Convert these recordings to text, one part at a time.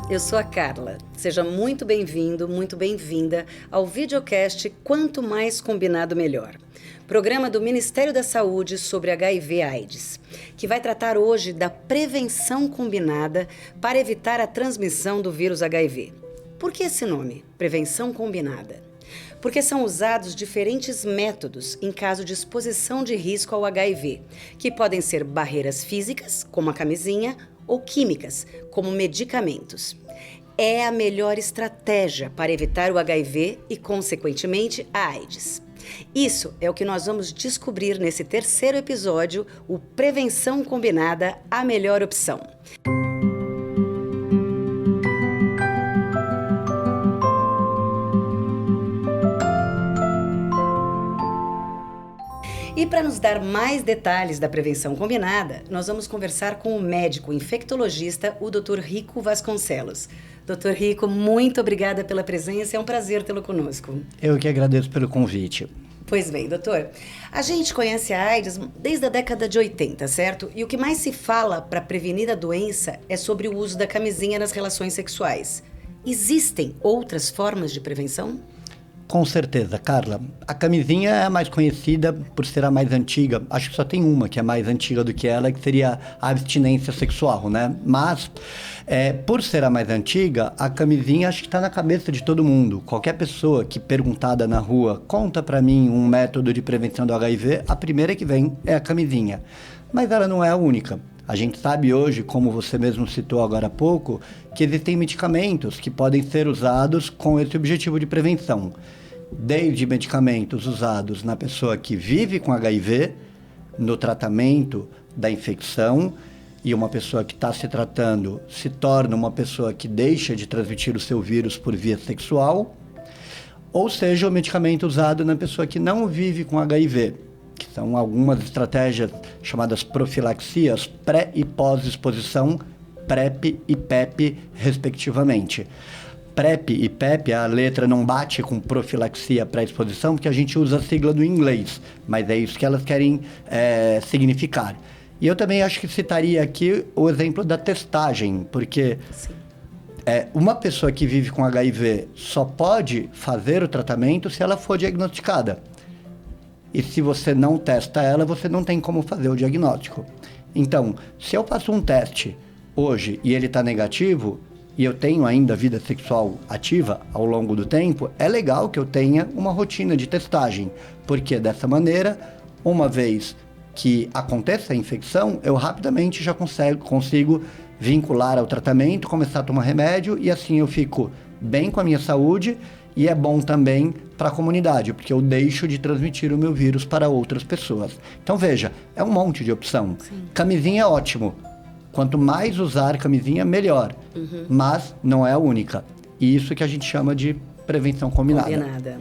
eu sou a Carla. Seja muito bem-vindo, muito bem-vinda ao videocast Quanto Mais Combinado Melhor. Programa do Ministério da Saúde sobre HIV/AIDS, que vai tratar hoje da prevenção combinada para evitar a transmissão do vírus HIV. Por que esse nome, prevenção combinada? Porque são usados diferentes métodos em caso de exposição de risco ao HIV, que podem ser barreiras físicas, como a camisinha, ou químicas, como medicamentos. É a melhor estratégia para evitar o HIV e, consequentemente, a AIDS. Isso é o que nós vamos descobrir nesse terceiro episódio, o Prevenção Combinada, a melhor opção. E para nos dar mais detalhes da prevenção combinada, nós vamos conversar com o médico infectologista, o Dr. Rico Vasconcelos. Dr. Rico, muito obrigada pela presença, é um prazer tê-lo conosco. Eu que agradeço pelo convite. Pois bem, doutor, a gente conhece a AIDS desde a década de 80, certo? E o que mais se fala para prevenir a doença é sobre o uso da camisinha nas relações sexuais. Existem outras formas de prevenção? Com certeza, Carla. A camisinha é a mais conhecida por ser a mais antiga. Acho que só tem uma que é mais antiga do que ela, que seria a abstinência sexual, né? Mas, por ser a mais antiga, a camisinha acho que está na cabeça de todo mundo. Qualquer pessoa que perguntada na rua, conta para mim um método de prevenção do HIV, a primeira que vem é a camisinha. Mas ela não é a única. A gente sabe hoje, como você mesmo citou agora há pouco, que existem medicamentos que podem ser usados com esse objetivo de prevenção. Desde medicamentos usados na pessoa que vive com HIV, no tratamento da infecção, e uma pessoa que está se tratando se torna uma pessoa que deixa de transmitir o seu vírus por via sexual, ou seja, o medicamento usado na pessoa que não vive com HIV, que são algumas estratégias chamadas profilaxias pré e pós-exposição, PrEP e PEP, respectivamente. PrEP e PEP, a letra não bate com profilaxia pré-exposição, porque a gente usa a sigla do inglês, mas é isso que elas querem significar. E eu também acho que citaria aqui o exemplo da testagem, porque uma pessoa que vive com HIV só pode fazer o tratamento se ela for diagnosticada. E se você não testa ela, você não tem como fazer o diagnóstico. Então, se eu faço um teste hoje e ele está negativo, e eu tenho ainda vida sexual ativa ao longo do tempo, é legal que eu tenha uma rotina de testagem, porque dessa maneira, uma vez que aconteça a infecção, eu rapidamente já consigo vincular ao tratamento, começar a tomar remédio, e assim eu fico bem com a minha saúde, e é bom também para a comunidade, porque eu deixo de transmitir o meu vírus para outras pessoas. Então veja, é um monte de opção. Sim. Camisinha é ótimo. Quanto mais usar camisinha, melhor. Uhum. Mas não é a única. E isso que a gente chama de prevenção combinada.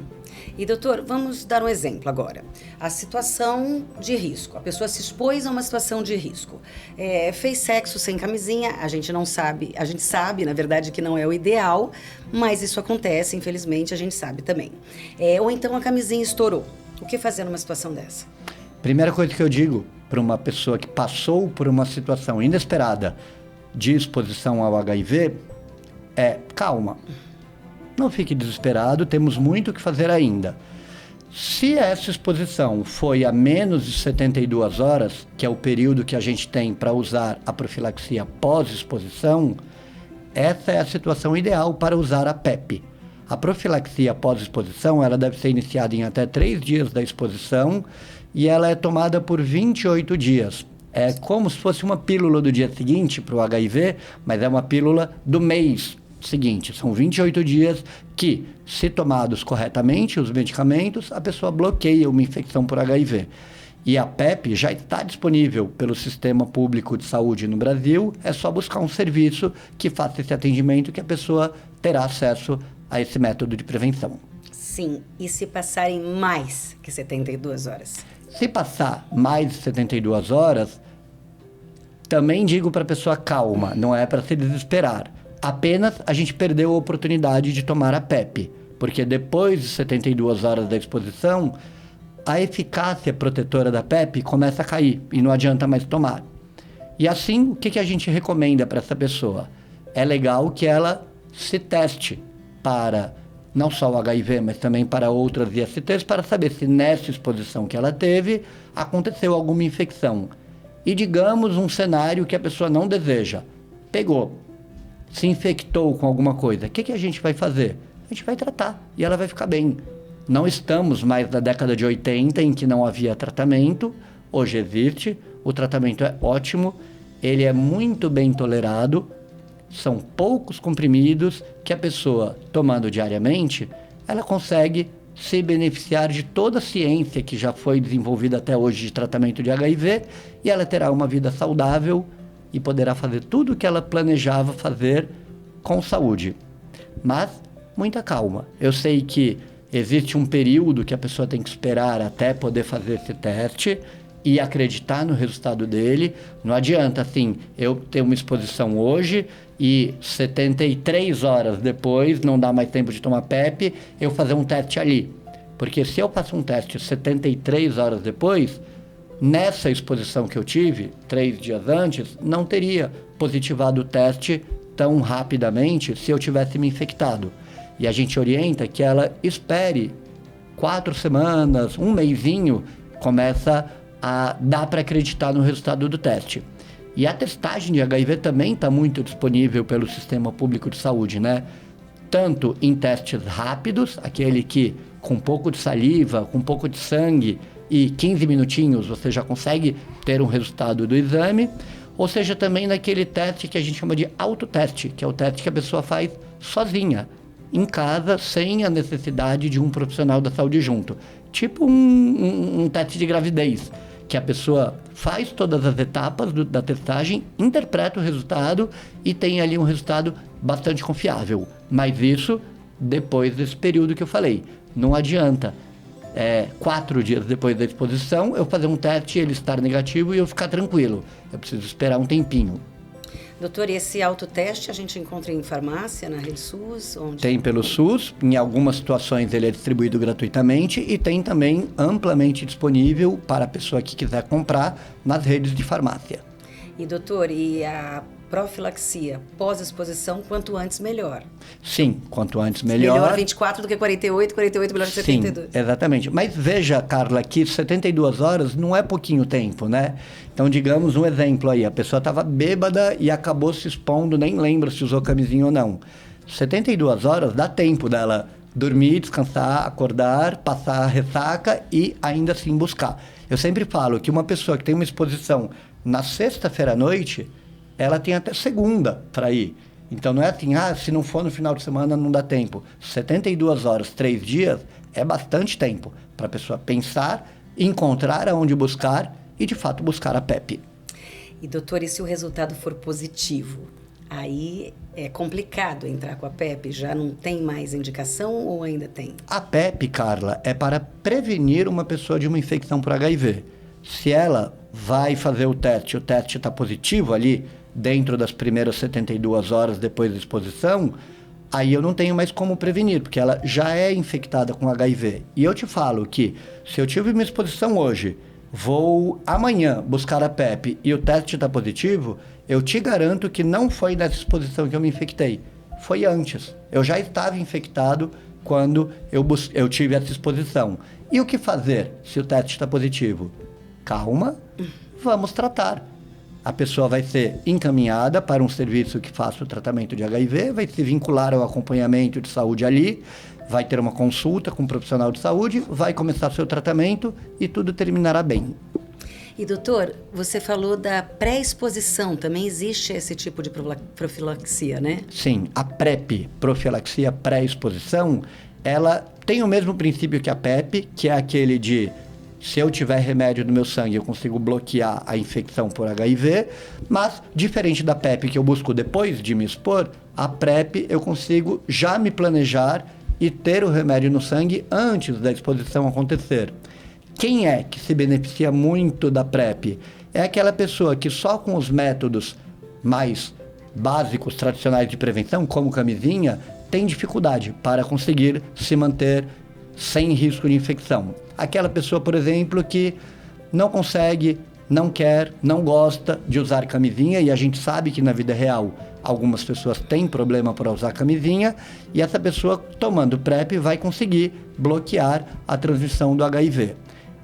E, doutor, vamos dar um exemplo agora. A situação de risco. A pessoa se expôs a uma situação de risco. Fez sexo sem camisinha, a gente não sabe. A gente sabe, na verdade, que não é o ideal, mas isso acontece, infelizmente, a gente sabe também. Ou então a camisinha estourou. O que fazer numa situação dessa? Primeira coisa que eu digo para uma pessoa que passou por uma situação inesperada de exposição ao HIV é calma. Não fique desesperado, temos muito o que fazer ainda. Se essa exposição foi a menos de 72 horas, que é o período que a gente tem para usar a profilaxia pós-exposição, essa é a situação ideal para usar a PEP. A profilaxia pós-exposição, ela deve ser iniciada em até 3 dias da exposição e ela é tomada por 28 dias. É como se fosse uma pílula do dia seguinte para o HIV, mas é uma pílula do mês seguinte. São 28 dias que, se tomados corretamente os medicamentos, a pessoa bloqueia uma infecção por HIV. E a PEP já está disponível pelo Sistema Público de Saúde no Brasil, é só buscar um serviço que faça esse atendimento que a pessoa terá acesso a esse método de prevenção. Sim, e se passarem mais que 72 horas? Se passar mais de 72 horas, também digo para a pessoa calma, não é para se desesperar. Apenas a gente perdeu a oportunidade de tomar a PEP, porque depois de 72 horas da exposição, a eficácia protetora da PEP começa a cair e não adianta mais tomar. E assim, o que a gente recomenda para essa pessoa? é legal que ela se teste para não só o HIV, mas também para outras ISTs, para saber se nessa exposição que ela teve, aconteceu alguma infecção. E digamos um cenário que a pessoa não deseja. Pegou, se infectou com alguma coisa. O que a gente vai fazer? A gente vai tratar e ela vai ficar bem. Não estamos mais na década de 80 em que não havia tratamento. Hoje existe, o tratamento é ótimo, ele é muito bem tolerado. São poucos comprimidos que a pessoa, tomando diariamente, ela consegue se beneficiar de toda a ciência que já foi desenvolvida até hoje de tratamento de HIV e ela terá uma vida saudável e poderá fazer tudo o que ela planejava fazer com saúde. Mas, muita calma. Eu sei que existe um período que a pessoa tem que esperar até poder fazer esse teste e acreditar no resultado dele. Não adianta, assim, eu ter uma exposição hoje e 73 horas depois, não dá mais tempo de tomar PEP, eu fazer um teste ali. Porque se eu faço um teste 73 horas depois, nessa exposição que eu tive, 3 dias antes, não teria positivado o teste tão rapidamente se eu tivesse me infectado. E a gente orienta que ela espere 4 semanas, um mesinho, começa a dar para acreditar no resultado do teste. E a testagem de HIV também está muito disponível pelo Sistema Público de Saúde, né? Tanto em testes rápidos, aquele que com um pouco de saliva, com um pouco de sangue e 15 minutinhos você já consegue ter um resultado do exame, ou seja, também naquele teste que a gente chama de autoteste, que é o teste que a pessoa faz sozinha, em casa, sem a necessidade de um profissional da saúde junto. Tipo um teste de gravidez, que a pessoa faz todas as etapas da testagem, interpreta o resultado e tem ali um resultado bastante confiável. Mas isso depois desse período que eu falei. Não adianta 4 dias depois da exposição eu fazer um teste, ele estar negativo e eu ficar tranquilo. Eu preciso esperar um tempinho. Doutor, e esse autoteste a gente encontra em farmácia, na rede SUS? Onde? Tem pelo SUS, em algumas situações ele é distribuído gratuitamente e tem também amplamente disponível para a pessoa que quiser comprar nas redes de farmácia. E doutor, e a profilaxia pós-exposição, quanto antes melhor? Sim, quanto antes melhor. Melhor 24 do que 48, 48 melhor que 72. Sim, exatamente. Mas veja, Carla, que 72 horas não é pouquinho tempo, né? Então, digamos um exemplo aí, a pessoa estava bêbada e acabou se expondo, nem lembra se usou camisinha ou não. 72 horas dá tempo dela dormir, descansar, acordar, passar a ressaca e ainda assim buscar. Eu sempre falo que uma pessoa que tem uma exposição na sexta-feira à noite, ela tem até segunda para ir. Então não é assim, se não for no final de semana não dá tempo. 72 horas, 3 dias, é bastante tempo para a pessoa pensar, encontrar aonde buscar e de fato buscar a PEP. E doutor, e se o resultado for positivo? Aí é complicado entrar com a PEP? Já não tem mais indicação ou ainda tem? A PEP, Carla, é para prevenir uma pessoa de uma infecção por HIV. Se ela vai fazer o teste está positivo ali, dentro das primeiras 72 horas depois da exposição, aí eu não tenho mais como prevenir, porque ela já é infectada com HIV. E eu te falo que se eu tive uma exposição hoje, vou amanhã buscar a PEP e o teste está positivo, eu te garanto que não foi nessa exposição que eu me infectei. Foi antes. Eu já estava infectado quando eu tive essa exposição. E o que fazer se o teste está positivo? Calma, vamos tratar. A pessoa vai ser encaminhada para um serviço que faça o tratamento de HIV, vai se vincular ao acompanhamento de saúde ali, vai ter uma consulta com um profissional de saúde, vai começar seu tratamento e tudo terminará bem. E doutor, você falou da pré-exposição, também existe esse tipo de profilaxia, né? Sim, a PrEP, profilaxia pré-exposição, ela tem o mesmo princípio que a PEP, que é aquele de se eu tiver remédio no meu sangue, eu consigo bloquear a infecção por HIV, mas, diferente da PEP que eu busco depois de me expor, a PrEP eu consigo já me planejar e ter o remédio no sangue antes da exposição acontecer. Quem é que se beneficia muito da PrEP? É aquela pessoa que só com os métodos mais básicos, tradicionais de prevenção, como camisinha, tem dificuldade para conseguir se manter sem risco de infecção. Aquela pessoa, por exemplo, que não consegue não quer, não gosta de usar camisinha, e a gente sabe que na vida real algumas pessoas têm problema para usar camisinha, e essa pessoa tomando PrEP vai conseguir bloquear a transmissão do HIV.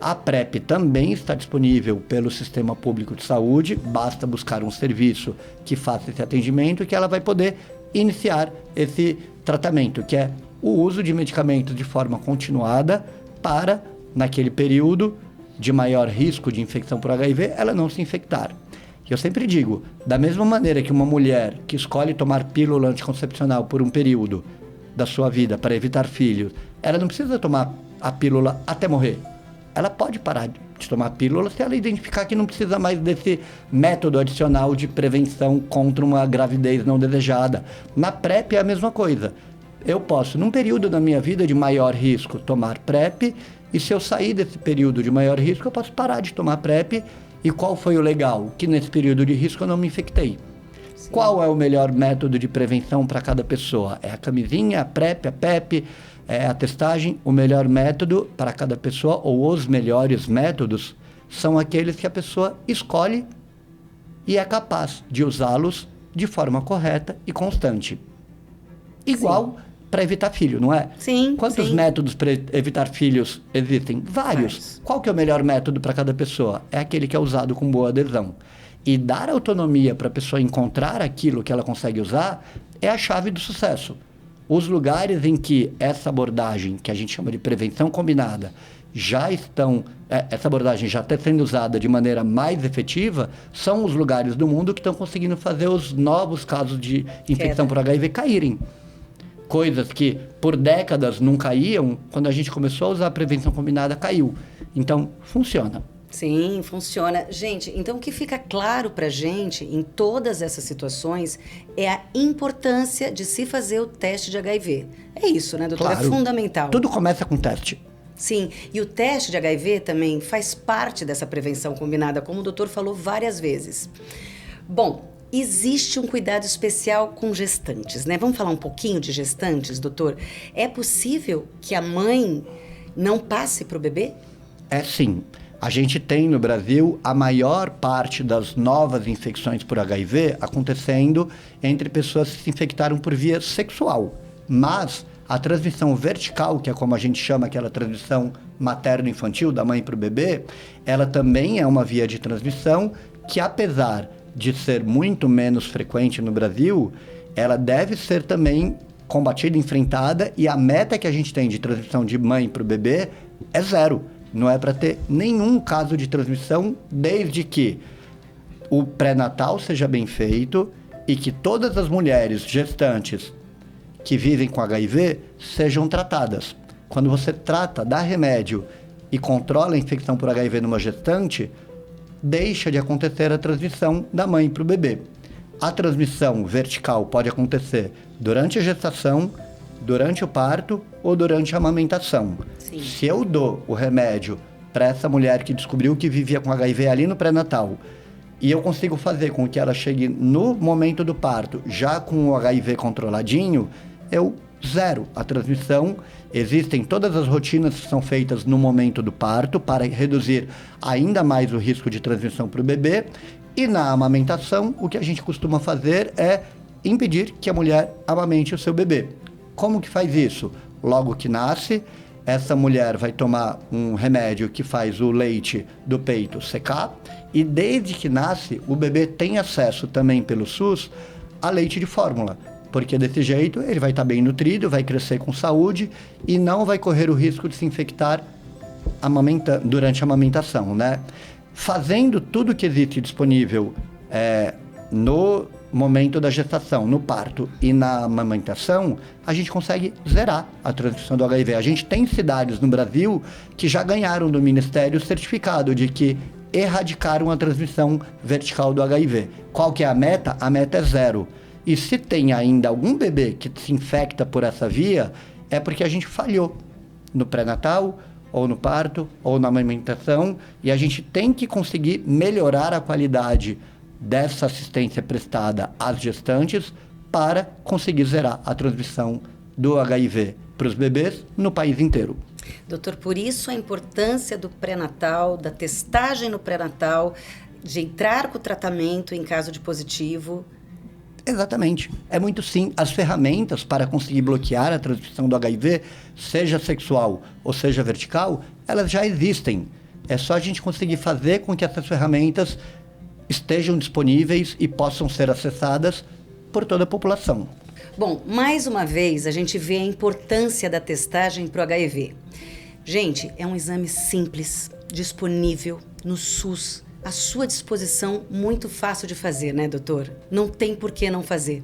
A PrEP também está disponível pelo Sistema Público de Saúde, basta buscar um serviço que faça esse atendimento, que ela vai poder iniciar esse tratamento, que é o uso de medicamentos de forma continuada para, naquele período de maior risco de infecção por HIV, ela não se infectar. Eu sempre digo, da mesma maneira que uma mulher que escolhe tomar pílula anticoncepcional por um período da sua vida para evitar filhos, ela não precisa tomar a pílula até morrer. Ela pode parar de tomar pílula se ela identificar que não precisa mais desse método adicional de prevenção contra uma gravidez não desejada. Na PrEP é a mesma coisa. Eu posso, num período da minha vida de maior risco, tomar PrEP, e se eu sair desse período de maior risco, eu posso parar de tomar PrEP. E qual foi o legal? Que nesse período de risco eu não me infectei. Sim. Qual é o melhor método de prevenção para cada pessoa? É a camisinha, a PrEP, a PEP, é a testagem? O melhor método para cada pessoa, ou os melhores métodos, são aqueles que a pessoa escolhe e é capaz de usá-los de forma correta e constante. Igual para evitar filho, não é? Sim. Quantos métodos para evitar filhos existem? Vários. Qual que é o melhor método para cada pessoa? É aquele que é usado com boa adesão. E dar autonomia para a pessoa encontrar aquilo que ela consegue usar é a chave do sucesso. Os lugares em que essa abordagem, que a gente chama de prevenção combinada, essa abordagem já está sendo usada de maneira mais efetiva, são os lugares do mundo que estão conseguindo fazer os novos casos de infecção por HIV caírem. Coisas que por décadas não caíam, quando a gente começou a usar a prevenção combinada, caiu. Então, funciona. Sim, funciona. Gente, então o que fica claro pra gente em todas essas situações é a importância de se fazer o teste de HIV. É isso, né, doutora? Claro. É fundamental. Tudo começa com teste. Sim, e o teste de HIV também faz parte dessa prevenção combinada, como o doutor falou várias vezes. Bom, existe um cuidado especial com gestantes, né? Vamos falar um pouquinho de gestantes, doutor? É possível que a mãe não passe para o bebê? É sim. A gente tem no Brasil a maior parte das novas infecções por HIV acontecendo entre pessoas que se infectaram por via sexual. Mas a transmissão vertical, que é como a gente chama aquela transmissão materno-infantil, da mãe para o bebê, ela também é uma via de transmissão que, apesar de ser muito menos frequente no Brasil, ela deve ser também combatida, enfrentada, e a meta que a gente tem de transmissão de mãe para o bebê é 0. Não é para ter nenhum caso de transmissão, desde que o pré-natal seja bem feito e que todas as mulheres gestantes que vivem com HIV sejam tratadas. Quando você trata, dá remédio e controla a infecção por HIV numa gestante, deixa de acontecer a transmissão da mãe para o bebê. A transmissão vertical pode acontecer durante a gestação, durante o parto ou durante a amamentação. Sim. Se eu dou o remédio para essa mulher que descobriu que vivia com HIV ali no pré-natal e eu consigo fazer com que ela chegue no momento do parto já com o HIV controladinho, eu zero a transmissão. Existem todas as rotinas que são feitas no momento do parto para reduzir ainda mais o risco de transmissão para o bebê. E na amamentação, o que a gente costuma fazer é impedir que a mulher amamente o seu bebê. Como que faz isso? Logo que nasce, essa mulher vai tomar um remédio que faz o leite do peito secar, e desde que nasce, o bebê tem acesso também pelo SUS a leite de fórmula, porque desse jeito ele vai estar bem nutrido, vai crescer com saúde e não vai correr o risco de se infectar durante a amamentação, né? Fazendo tudo que existe disponível no momento da gestação, no parto e na amamentação, a gente consegue zerar a transmissão do HIV. A gente tem cidades no Brasil que já ganharam do Ministério o certificado de que erradicaram a transmissão vertical do HIV. Qual que é a meta? A meta é 0. E se tem ainda algum bebê que se infecta por essa via, é porque a gente falhou no pré-natal, ou no parto, ou na amamentação, e a gente tem que conseguir melhorar a qualidade dessa assistência prestada às gestantes para conseguir zerar a transmissão do HIV para os bebês no país inteiro. Doutor, por isso a importância do pré-natal, da testagem no pré-natal, de entrar com o tratamento em caso de positivo. Exatamente. É muito sim. As ferramentas para conseguir bloquear a transmissão do HIV, seja sexual ou seja vertical, elas já existem. É só a gente conseguir fazer com que essas ferramentas estejam disponíveis e possam ser acessadas por toda a população. Bom, mais uma vez a gente vê a importância da testagem para o HIV. Gente, é um exame simples, disponível no SUS, à sua disposição, muito fácil de fazer, né, doutor? Não tem por que não fazer.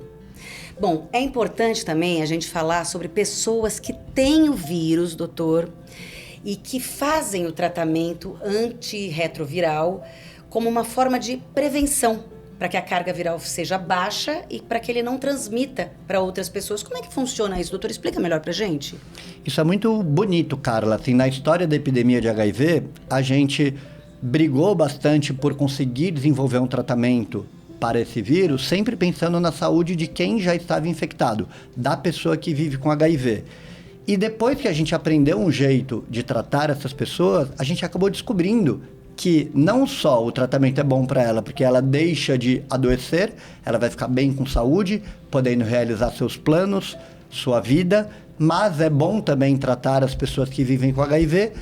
Bom, é importante também a gente falar sobre pessoas que têm o vírus, doutor, e que fazem o tratamento antirretroviral como uma forma de prevenção, para que a carga viral seja baixa e para que ele não transmita para outras pessoas. Como é que funciona isso, doutor? Explica melhor para a gente. Isso é muito bonito, Carla. Assim, na história da epidemia de HIV, a gente brigou bastante por conseguir desenvolver um tratamento para esse vírus, sempre pensando na saúde de quem já estava infectado, da pessoa que vive com HIV. E depois que a gente aprendeu um jeito de tratar essas pessoas, a gente acabou descobrindo que não só o tratamento é bom para ela, porque ela deixa de adoecer, ela vai ficar bem com saúde, podendo realizar seus planos, sua vida, mas é bom também tratar as pessoas que vivem com HIV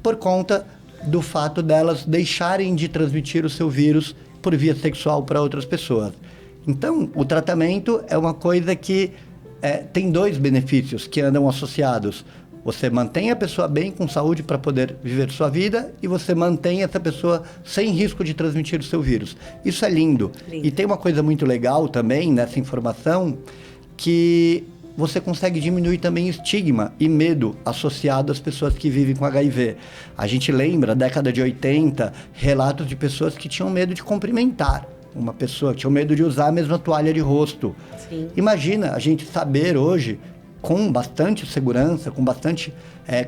por conta do fato delas deixarem de transmitir o seu vírus por via sexual para outras pessoas. Então, o tratamento é uma coisa que tem dois benefícios que andam associados. Você mantém a pessoa bem, com saúde, para poder viver sua vida, e você mantém essa pessoa sem risco de transmitir o seu vírus. Isso é lindo. E tem uma coisa muito legal também nessa informação, que você consegue diminuir também estigma e medo associado às pessoas que vivem com HIV. A gente lembra, década de 80, relatos de pessoas que tinham medo de cumprimentar uma pessoa, que tinham medo de usar a mesma toalha de rosto. Sim. Imagina a gente saber hoje, com bastante segurança, com bastante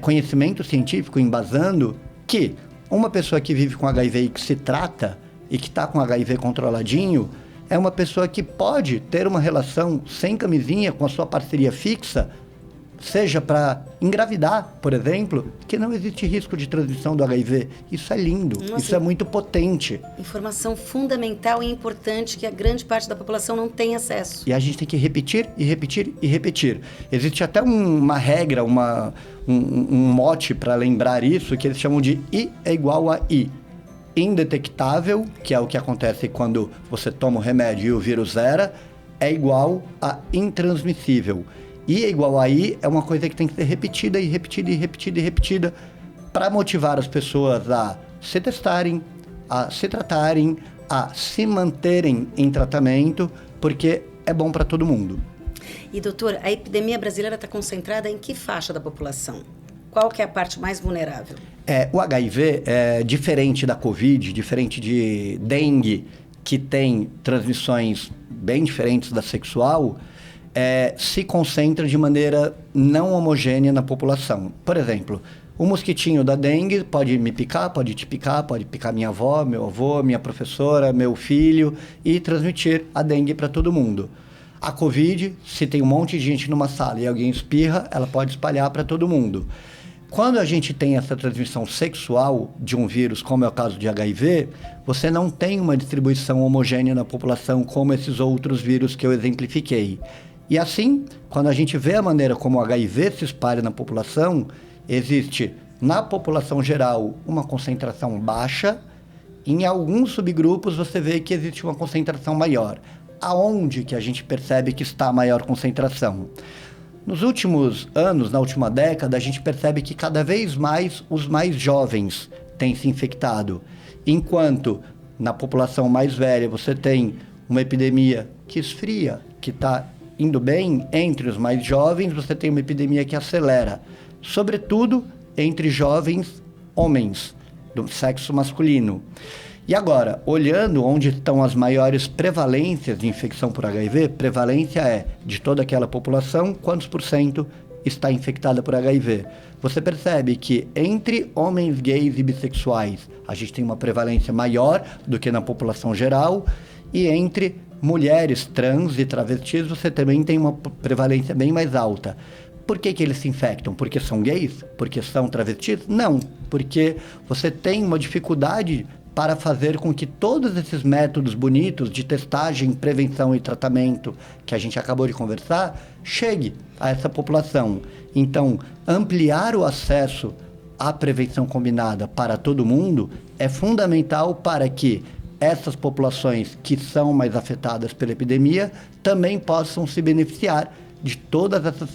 conhecimento científico embasando, que uma pessoa que vive com HIV e que se trata e que está com HIV controladinho é uma pessoa que pode ter uma relação sem camisinha com a sua parceria fixa, seja para engravidar, por exemplo, que não existe risco de transmissão do HIV. Isso é lindo, Nossa, isso é muito potente. Informação fundamental e importante que a grande parte da população não tem acesso. E a gente tem que repetir e repetir e repetir. Existe até uma regra, um mote para lembrar isso, que eles chamam de I é igual a I. Indetectável, que é o que acontece quando você toma o remédio e o vírus zera, é igual a intransmissível. I é igual a I é uma coisa que tem que ser repetida e repetida e repetida e repetida para motivar as pessoas a se testarem, a se tratarem, a se manterem em tratamento, porque é bom para todo mundo. E, doutor, a epidemia brasileira está concentrada em que faixa da população? Qual que é a parte mais vulnerável? O HIV é diferente da Covid, diferente de dengue, que tem transmissões bem diferentes da sexual, se concentra de maneira não homogênea na população. Por exemplo, o mosquitinho da dengue pode me picar, pode te picar, pode picar minha avó, meu avô, minha professora, meu filho e transmitir a dengue para todo mundo. A Covid, se tem um monte de gente numa sala e alguém espirra, ela pode espalhar para todo mundo. Quando a gente tem essa transmissão sexual de um vírus, como é o caso de HIV, você não tem uma distribuição homogênea na população como esses outros vírus que eu exemplifiquei. E assim, quando a gente vê a maneira como o HIV se espalha na população, existe na população geral uma concentração baixa, em alguns subgrupos você vê que existe uma concentração maior. Aonde que a gente percebe que está a maior concentração? Nos últimos anos, na última década, a gente percebe que cada vez mais os mais jovens têm se infectado, enquanto na população mais velha você tem uma epidemia que esfria, que está indo bem. Entre os mais jovens você tem uma epidemia que acelera, sobretudo entre jovens homens do sexo masculino. E agora, olhando onde estão as maiores prevalências de infecção por HIV, prevalência é de toda aquela população, quantos por cento está infectada por HIV. Você percebe que entre homens gays e bissexuais, a gente tem uma prevalência maior do que na população geral, e entre mulheres trans e travestis, você também tem uma prevalência bem mais alta. Por que eles se infectam? Porque são gays? Porque são travestis? Não, porque você tem uma dificuldade para fazer com que todos esses métodos bonitos de testagem, prevenção e tratamento que a gente acabou de conversar, chegue a essa população. Então, ampliar o acesso à prevenção combinada para todo mundo é fundamental para que essas populações que são mais afetadas pela epidemia também possam se beneficiar de todas essas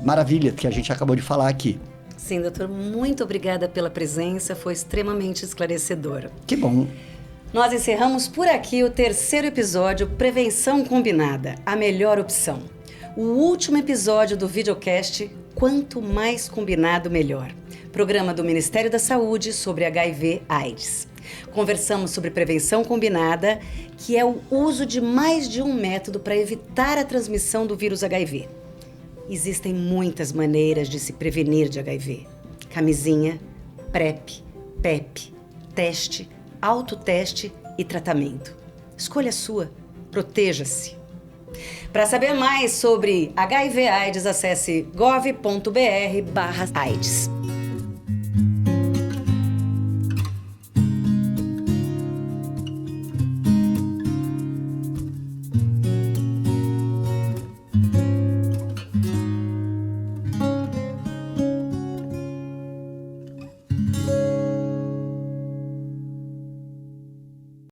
maravilhas que a gente acabou de falar aqui. Sim, doutor, muito obrigada pela presença, foi extremamente esclarecedora. Que bom. Nós encerramos por aqui o 3º episódio Prevenção Combinada, a melhor opção. O último episódio do videocast Quanto Mais Combinado Melhor, programa do Ministério da Saúde sobre HIV/AIDS. Conversamos sobre prevenção combinada, que é o uso de mais de um método para evitar a transmissão do vírus HIV. Existem muitas maneiras de se prevenir de HIV. Camisinha, PrEP, PEP, teste, autoteste e tratamento. Escolha a sua. Proteja-se. Para saber mais sobre HIV/AIDS, acesse gov.br/AIDS.